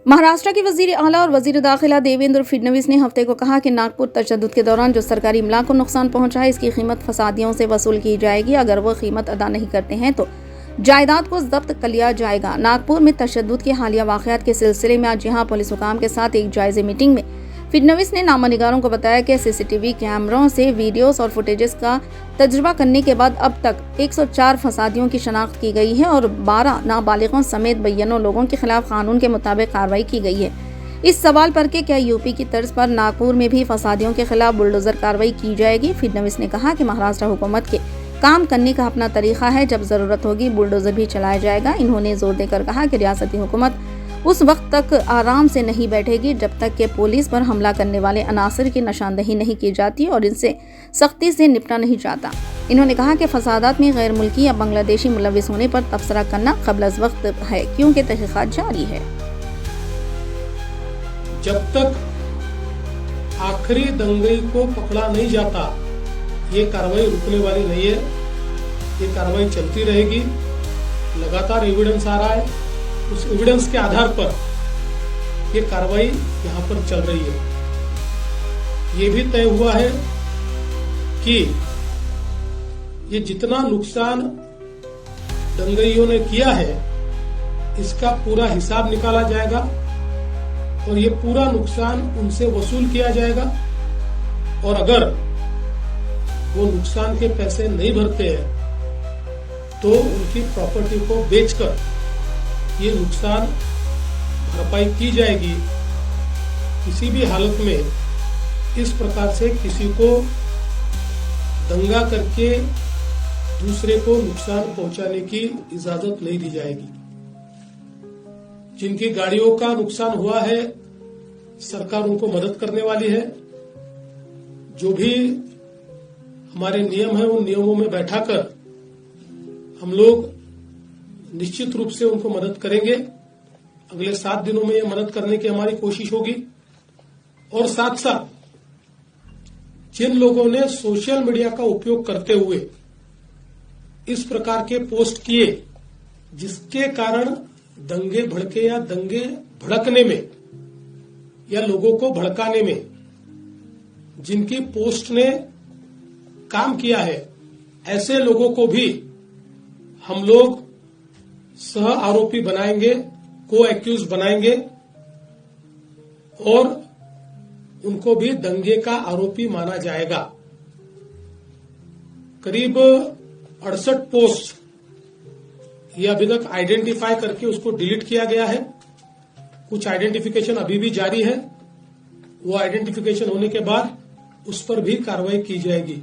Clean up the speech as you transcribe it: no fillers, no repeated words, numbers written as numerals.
महाराष्ट्र के वजीर आला और वजीर दाखिला देवेंद्र फडणवीस ने हफ्ते को कहा कि नागपुर तशद्दुद के दौरान जो सरकारी इमला को नुकसान पहुंचा है, इसकी कीमत फसादियों से वसूल की जाएगी। अगर वो कीमत अदा नहीं करते हैं तो जायदाद को जब्त कर लिया जाएगा। नागपुर में तशद्दुद के हालिया वाकयात के सिलसिले में आज यहां पुलिस हुकाम के साथ एक जायजे मीटिंग में फडणवीस ने नामानिगारों को बताया कि सीसीटीवी कैमरों से वीडियोस और फुटेजेस का तजुर्बा करने के बाद अब तक 104 फसादियों की शनाख्त की गई है और 12 नाबालिगों समेत बय्यनों लोगों के खिलाफ कानून के मुताबिक कार्रवाई की गई है। इस सवाल पर कि क्या यूपी की तर्ज पर नागपुर में भी फसादियों के खिलाफ बुलडोजर कार्रवाई की जाएगी, फडणवीस ने कहा कि महाराष्ट्र हुकूमत के काम करने का अपना तरीका है, जब जरूरत होगी बुलडोजर भी चलाया जाएगा। इन्होंने जोर देकर कहा कि रियासती हुकूमत उस वक्त तक आराम से नहीं बैठेगी जब तक कि पुलिस पर हमला करने वाले अनासर की निशानदेही नहीं की जाती और इनसे सख्ती से निपटा नहीं जाता। इन्होंने कहा कि फसादात में गैर मुल्की या बांग्लादेशी मुलविस होने पर तबसरा करना कब्ल अज़ वक्त है, क्योंकि तहकीकात जारी है। जब तक आखिरी दंगई को पकड़ा नहीं जाता, ये कार्रवाई रुकने वाली नहीं है। ये कार्रवाई चलती रहेगी। लगातार एविडेंस आ रहा है, उस एविडेंस के आधार पर ये कार्रवाई यहाँ पर चल रही है। ये भी तय हुआ है कि ये जितना नुकसान दंगइयों ने किया है, इसका पूरा हिसाब निकाला जाएगा और ये पूरा नुकसान उनसे वसूल किया जाएगा। और अगर वो नुकसान के पैसे नहीं भरते हैं तो उनकी प्रॉपर्टी को बेचकर ये नुकसान भरपाई की जाएगी। किसी भी हालत में इस प्रकार से किसी को दंगा करके दूसरे को नुकसान पहुंचाने की इजाजत नहीं दी जाएगी। जिनकी गाड़ियों का नुकसान हुआ है, सरकार उनको मदद करने वाली है। जो भी हमारे नियम है, उन नियमों में बैठाकर हम लोग निश्चित रूप से उनको मदद करेंगे। अगले 7 दिनों में ये मदद करने की हमारी कोशिश होगी। और साथ साथ जिन लोगों ने सोशल मीडिया का उपयोग करते हुए इस प्रकार के पोस्ट किए, जिसके कारण दंगे भड़के या दंगे भड़कने में या लोगों को भड़काने में जिनकी पोस्ट ने काम किया है, ऐसे लोगों को भी हम लोग सह आरोपी बनाएंगे, को एक्यूज बनाएंगे और उनको भी दंगे का आरोपी माना जाएगा। करीब 68 पोस्ट ये अभी तक आइडेंटिफाई करके उसको डिलीट किया गया है। कुछ आइडेंटिफिकेशन अभी भी जारी है। वो आइडेंटिफिकेशन होने के बाद उस पर भी कार्रवाई की जाएगी।